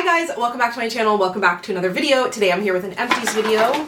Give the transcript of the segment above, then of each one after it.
Hi guys, welcome back to my channel, welcome back to another video. Today I'm here with an empties video,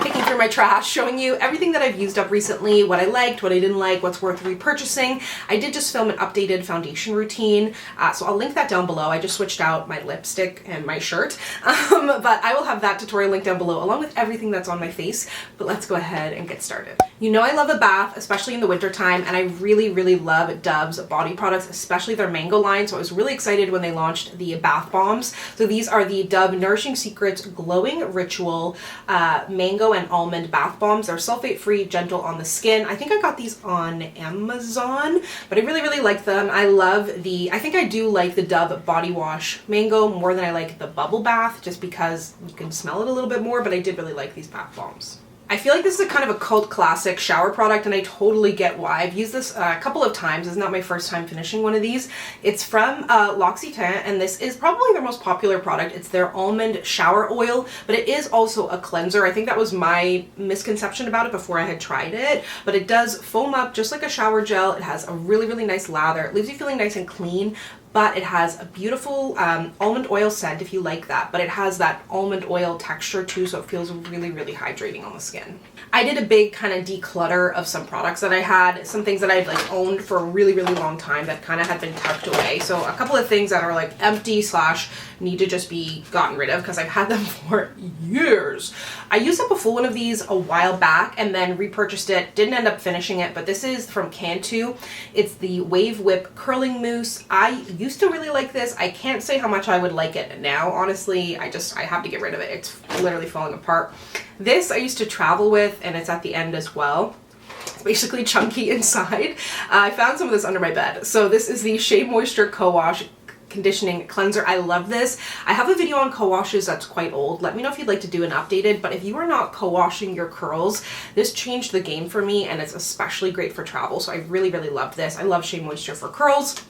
picking through my trash, showing you everything that I've used up recently, what I liked, what I didn't like, what's worth repurchasing. I did just film an updated foundation routine, so I'll link that down below. I just switched out my lipstick and my shirt, but I will have that tutorial linked down below along with everything that's on my face. But let's go ahead and get started. You know I love a bath, especially in the winter time, and I really love Dove's body products, especially their mango line. So I was really excited when they launched the bath bombs. So these are the Dove Nourishing Secrets Glowing Ritual Mango and Almond Bath Bombs. They're sulfate-free, gentle on the skin. I think I got these on Amazon, but I really like them. I think I do like the Dove Body Wash Mango more than I like the Bubble Bath, just because you can smell it a little bit more, but I did really like these bath bombs. I feel like this is a kind of a cult classic shower product, and I totally get why. I've used this a couple of times. It's not my first time finishing one of these. It's from L'Occitane, and this is probably their most popular product. It's their almond shower oil, but it is also a cleanser. I think that was my misconception about it before I had tried it, but it does foam up just like a shower gel. It has a really nice lather. It leaves you feeling nice and clean, but it has a beautiful almond oil scent if you like that, but it has that almond oil texture too, so it feels really hydrating on the skin. I did a big kind of declutter of some products that I had, some things that I'd like owned for a really long time that kind of had been tucked away. So a couple of things that are like empty / need to just be gotten rid of because I've had them for years. I used up a full one of these a while back and then repurchased it. Didn't end up finishing it, but this is from Cantu. It's the Wave Whip Curling Mousse. I used to really like this. I can't say how much I would like it now. Honestly, I have to get rid of it. It's literally falling apart. This I used to travel with, and it's at the end as well. It's basically chunky inside. I found some of this under my bed. So this is the Shea Moisture Co-Wash Conditioning Cleanser. I love this. I have a video on co-washes that's quite old. Let me know if you'd like to do an updated, but if you are not co-washing your curls, this changed the game for me, and it's especially great for travel. So I really love this. I love Shea Moisture for curls.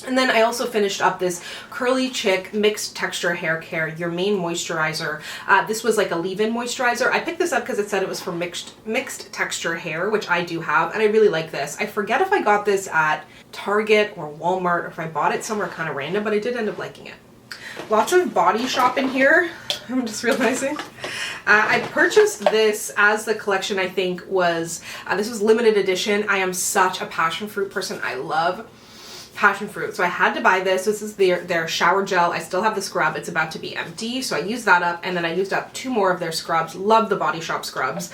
And then I also finished up this Curly Chick Mixed Texture Hair Care Your Main Moisturizer. This was like a leave-in moisturizer. I picked this up because it said it was for mixed texture hair, which I do have, and I really like this. I forget if I got this at Target or Walmart or if I bought it somewhere kind of random, but I did end up liking it. Lots of Body Shop in here, I'm just realizing. I purchased this as the collection I think was, this was limited edition. I am such a passion fruit person. I love passion fruit, so I had to buy this. This is their shower gel. I still have the scrub. It's about to be empty, so I used that up, and then I used up 2 more of their scrubs. Love the Body Shop scrubs.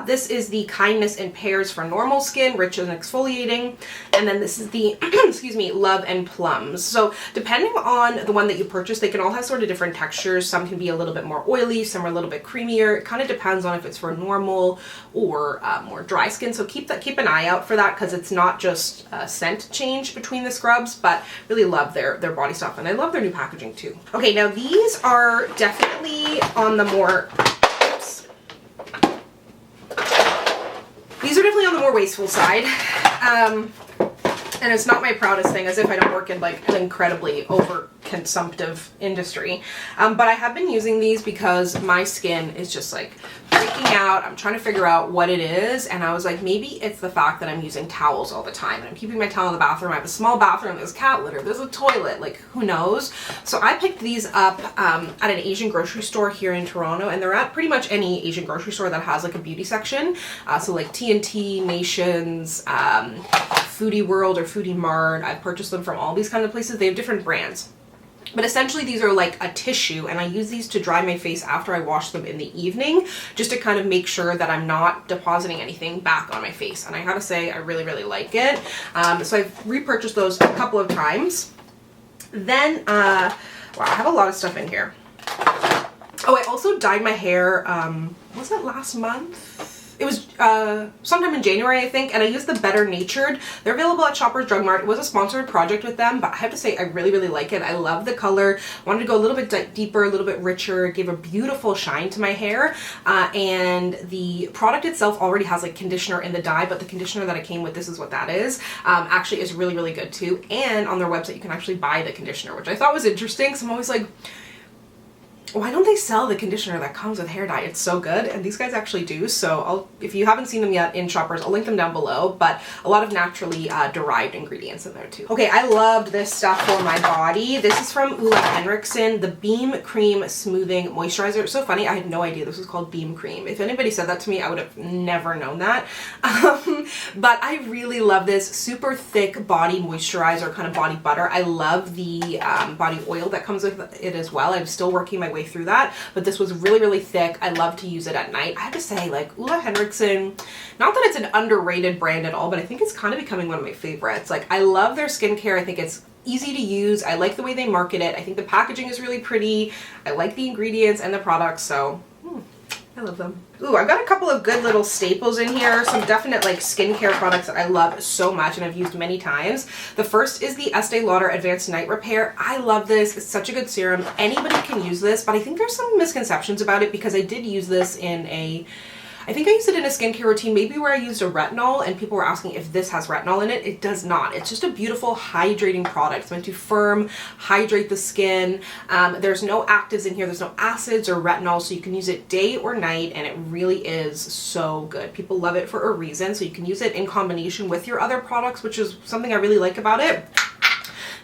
This is the Kindness in Pears for normal skin, rich and exfoliating, and then this is the excuse me, Love and Plums. So depending on the one that you purchase, they can all have sort of different textures. Some can be a little bit more oily, some are a little bit creamier. It kind of depends on if it's for normal or more dry skin, so keep an eye out for that, because it's not just a scent change between the scrubs, but really love their body stuff, and I love their new packaging too. Okay, now these are definitely on the more, oops. These are definitely on the more wasteful side. And it's not my proudest thing, as if I don't work in like an incredibly overconsumptive industry. But I have been using these because my skin is just like freaking out. I'm trying to figure out what it is, and I was like, maybe it's the fact that I'm using towels all the time, and I'm keeping my towel in the bathroom. I have a small bathroom, there's cat litter, there's a toilet, like who knows? So I picked these up at an Asian grocery store here in Toronto, and they're at pretty much any Asian grocery store that has like a beauty section. So like T&T, Nations, Foodie World or Foodie Mart. I've purchased them from all these kind of places. They have different brands. But essentially these are like a tissue, and I use these to dry my face after I wash them in the evening, just to kind of make sure that I'm not depositing anything back on my face. And I gotta say, I really like it. So I've repurchased those a couple of times. Then, wow, I have a lot of stuff in here. Oh, I also dyed my hair, was it last month? It was sometime in January, I think, and I used the Better Natured. They're available at Shoppers Drug Mart. It was a sponsored project with them, but I have to say I really like it. I love the color. Wanted to go a little bit deeper, a little bit richer. It gave a beautiful shine to my hair, and the product itself already has like conditioner in the dye, but the conditioner that I came with, this is what that is, actually is really good too. And on their website you can actually buy the conditioner, which I thought was interesting, because I'm always like, why don't they sell the conditioner that comes with hair dye? It's so good, and these guys actually do. So if you haven't seen them yet in Shoppers, I'll link them down below, but a lot of naturally derived ingredients in there too. Okay, I loved this stuff for my body. This is from Ole Henriksen, the Beam Cream Smoothing Moisturizer. It's so funny, I had no idea this was called Beam Cream. If anybody said that to me, I would have never known that. But I really love this super thick body moisturizer, kind of body butter. I love the body oil that comes with it as well. I'm still working my way through that, but this was really, really thick. I love to use it at night. I have to say, like, Ole Henriksen, not that it's an underrated brand at all, but I think it's kind of becoming one of my favorites. Like, I love their skincare. I think it's easy to use. I like the way they market it. I think the packaging is really pretty. I like the ingredients and the products, so I love them. Ooh, I've got a couple of good little staples in here. Some definite like skincare products that I love so much and I've used many times. The first is the Estee Lauder Advanced Night Repair. I love this. It's such a good serum. Anybody can use this, but I think there's some misconceptions about it because I did use this in I think I used it in a skincare routine, maybe where I used a retinol, and people were asking if this has retinol in it. It does not. It's just a beautiful hydrating product. It's meant to firm, hydrate the skin. There's no actives in here. There's no acids or retinol, so you can use it day or night, and it really is so good. People love it for a reason, so you can use it in combination with your other products, which is something I really like about it.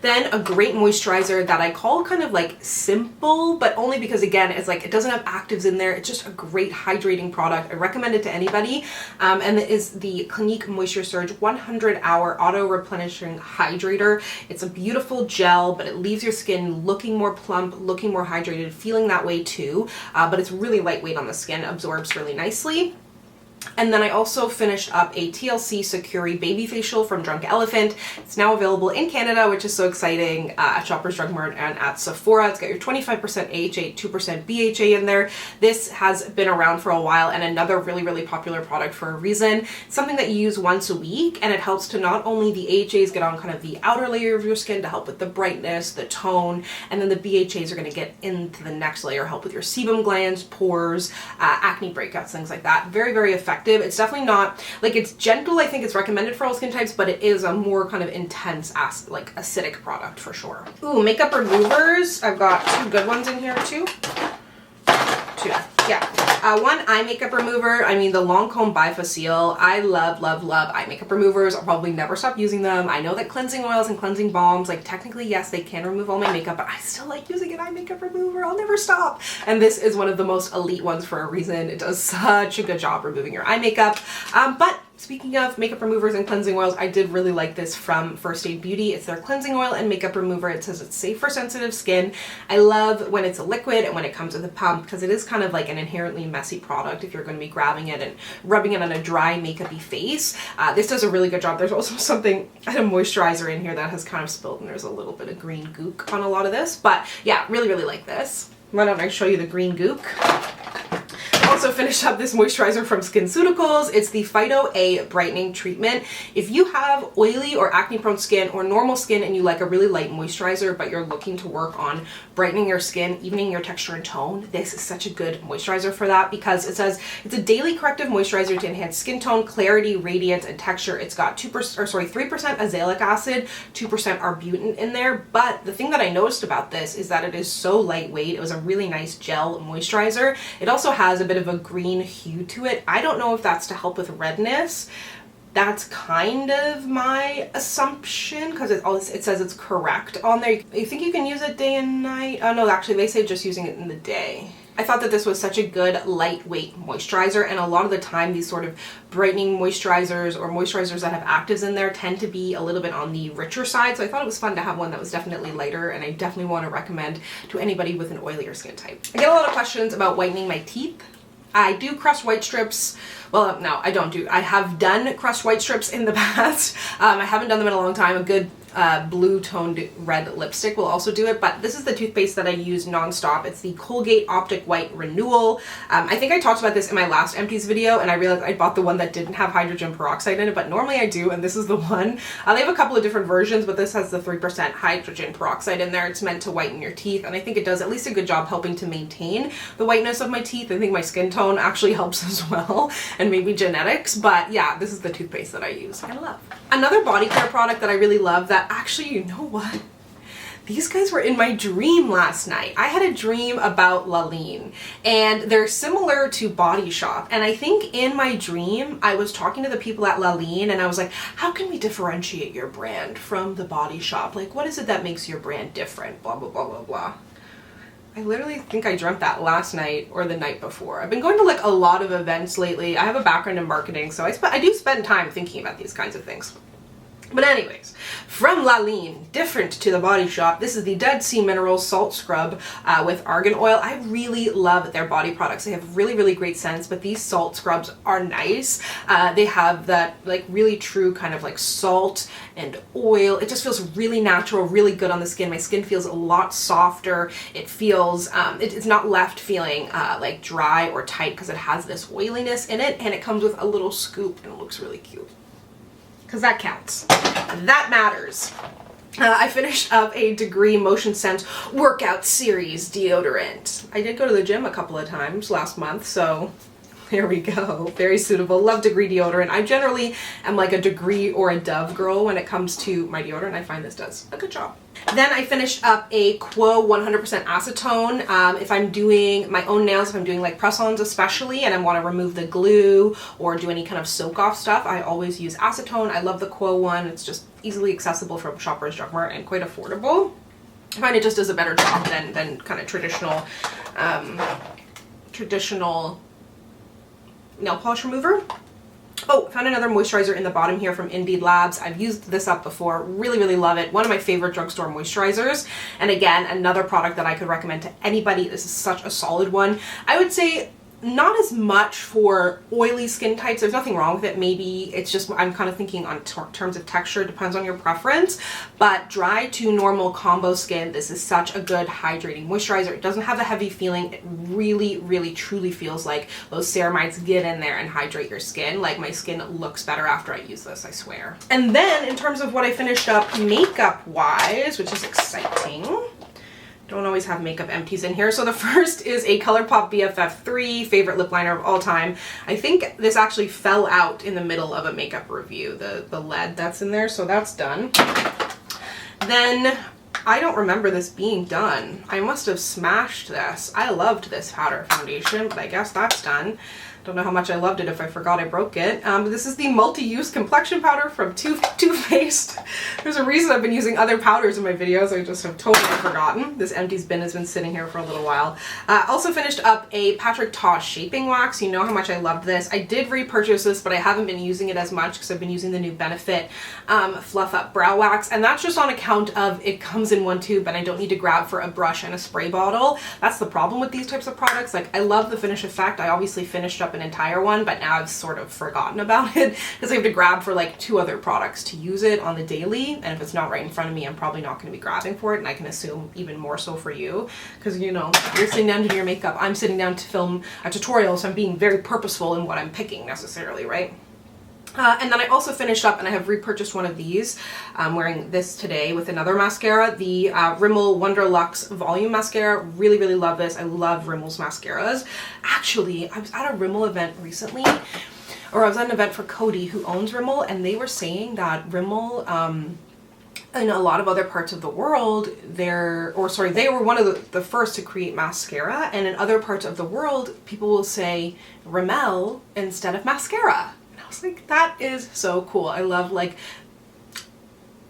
Then a great moisturizer that I call kind of like simple, but only because again, it's like, it doesn't have actives in there. It's just a great hydrating product. I recommend it to anybody. And it is the Clinique Moisture Surge 100-hour auto replenishing hydrator. It's a beautiful gel, but it leaves your skin looking more plump, looking more hydrated, feeling that way too. But it's really lightweight on the skin, absorbs really nicely. And then I also finished up a TLC Securi Baby Facial from Drunk Elephant. It's now available in Canada, which is so exciting, at Shoppers Drug Mart and at Sephora. It's got your 25% AHA, 2% BHA in there. This has been around for a while and another really, really popular product for a reason. It's something that you use once a week, and it helps to not only the AHAs get on kind of the outer layer of your skin to help with the brightness, the tone, and then the BHAs are going to get into the next layer, help with your sebum glands, pores, acne breakouts, things like that. Very, very effective. It's definitely not, like, it's gentle. I think it's recommended for all skin types, but it is a more kind of intense, like, acidic product for sure. Ooh, makeup removers. I've got two good ones in here too. One eye makeup remover. I mean, the Lancome Bifacil. I love, love, love eye makeup removers. I'll probably never stop using them. I know that cleansing oils and cleansing balms, like, technically, yes, they can remove all my makeup, but I still like using an eye makeup remover. I'll never stop. And this is one of the most elite ones for a reason. It does such a good job removing your eye makeup. But speaking of makeup removers and cleansing oils, I did really like this from First Aid Beauty. It's their cleansing oil and makeup remover. It says it's safe for sensitive skin. I love when it's a liquid and when it comes with a pump, because it is kind of like an inherently messy product if you're going to be grabbing it and rubbing it on a dry makeup-y face. This does a really good job. There's also something, I had a moisturizer in here that has kind of spilled, and there's a little bit of green gook on a lot of this. But yeah, really, really like this. Why don't I show you the green gook? Also finished up this moisturizer from SkinCeuticals. It's the Phyto A Brightening Treatment. If you have oily or acne prone skin or normal skin and you like a really light moisturizer, but you're looking to work on brightening your skin, evening your texture and tone, this is such a good moisturizer for that, because it says it's a daily corrective moisturizer to enhance skin tone, clarity, radiance, and texture. It's got 3% azelaic acid, 2% arbutin in there. But the thing that I noticed about this is that it is so lightweight. It was a really nice gel moisturizer. It also has a bit of a green hue to it. I don't know if that's to help with redness. That's kind of my assumption, because it says it's correct on there. You think you can use it day and night? Oh no, actually they say just using it in the day. I thought that this was such a good lightweight moisturizer, and a lot of the time these sort of brightening moisturizers or moisturizers that have actives in there tend to be a little bit on the richer side, so I thought it was fun to have one that was definitely lighter, and I definitely want to recommend to anybody with an oilier skin type. I get a lot of questions about whitening my teeth. I do crushed white strips. Well, no, I don't do. I have done crushed white strips in the past. I haven't done them in a long time. A good blue toned red lipstick will also do it, but this is the toothpaste that I use nonstop. It's the Colgate Optic White Renewal. I think I talked about this in my last empties video, and I realized I bought the one that didn't have hydrogen peroxide in it, but normally I do, and this is the one. They have a couple of different versions, but this has the 3% hydrogen peroxide in there. It's meant to whiten your teeth, and I think it does at least a good job helping to maintain the whiteness of my teeth. I think my skin tone actually helps as well, and maybe genetics, but yeah, this is the toothpaste that I use. I love. Another body care product that I really love that actually, you know what? These guys were in my dream last night. I had a dream about Laline, and they're similar to Body Shop. And I think in my dream, I was talking to the people at Laline, and I was like, how can we differentiate your brand from the Body Shop? Like, what is it that makes your brand different? Blah, blah, blah, blah, blah. I literally think I dreamt that last night or the night before. I've been going to like a lot of events lately. I have a background in marketing, so I do spend time thinking about these kinds of things. But anyways, from Laline, different to the Body Shop, this is the Dead Sea Minerals Salt Scrub with argan oil. I really love their body products. They have really, really great scents, but these salt scrubs are nice. They have that like really true kind of like salt and oil. It just feels really natural, really good on the skin. My skin feels a lot softer. It feels, it's not left feeling like dry or tight because it has this oiliness in it, and it comes with a little scoop and it looks really cute. Because that counts. That matters. I finished up a Degree Motion Scent Workout Series deodorant. I did go to the gym a couple of times last month, so there we go. Very suitable. Love Degree deodorant. I generally am like a Degree or a Dove girl when it comes to my deodorant. I find this does a good job. Then I finished up a Quo 100% acetone. If I'm doing my own nails, if I'm doing like press-ons especially, and I want to remove the glue or do any kind of soak-off stuff, I always use acetone. I love the Quo one. It's just easily accessible from Shoppers Drug Mart and quite affordable. I find it just does a better job than kind of traditional nail polish remover. Oh, found another moisturizer in the bottom here from Indeed Labs. I've used this up before. Really, really love it. One of my favorite drugstore moisturizers. And again, another product that I could recommend to anybody. This is such a solid one. I would say not as much for oily skin types. There's nothing wrong with it. Maybe it's just, I'm kind of thinking on terms of texture. It depends on your preference. But dry to normal combo skin, this is such a good hydrating moisturizer. It doesn't have a heavy feeling. It really, really, truly feels like those ceramides get in there and hydrate your skin. Like my skin looks better after I use this, I swear. And then in terms of what I finished up makeup-wise, which is exciting. Don't always have makeup empties in here. So the first is a ColourPop BFF3, favorite lip liner of all time. I think this actually fell out in the middle of a makeup review, the lead that's in there, so that's done. Then I don't remember this being done. I must have smashed this. I loved this powder foundation, but I guess that's done. Don't know how much I loved it if I forgot I broke it. But this is the multi-use complexion powder from Too Faced. There's a reason I've been using other powders in my videos. I just have totally forgotten. This empty bin has been sitting here for a little while. Also finished up a Patrick Ta Shaping Wax. You know how much I loved this. I did repurchase this, but I haven't been using it as much because I've been using the new Benefit Fluff Up Brow Wax. And that's just on account of it comes in one tube and I don't need to grab for a brush and a spray bottle. That's the problem with these types of products. Like, I love the finish effect. I obviously finished up an entire one, but now I've sort of forgotten about it because I have to grab for like 2 other products to use it on the daily, and if it's not right in front of me, I'm probably not going to be grabbing for it, and I can assume even more so for you because, you know, you're sitting down to do your makeup, I'm sitting down to film a tutorial, so I'm being very purposeful in what I'm picking necessarily, right? And then I also finished up, and I have repurchased one of these. I'm wearing this today with another mascara, the Rimmel Wonder Luxe Volume Mascara. Really, really love this. I love Rimmel's mascaras. Actually, I was at a Rimmel event recently, or I was at an event for Cody, who owns Rimmel, and they were saying that Rimmel, in a lot of other parts of the world, they were one of the first to create mascara, and in other parts of the world, people will say Rimmel instead of mascara. Like, that is so cool. I love like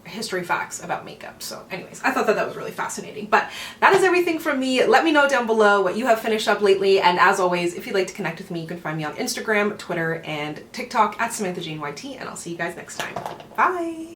history facts about makeup. So anyways, I thought that was really fascinating. But that is everything from me. Let me know down below what you have finished up lately. And as always, if you'd like to connect with me, you can find me on Instagram, Twitter, and TikTok at SamanthaJaneYT. And I'll see you guys next time. Bye!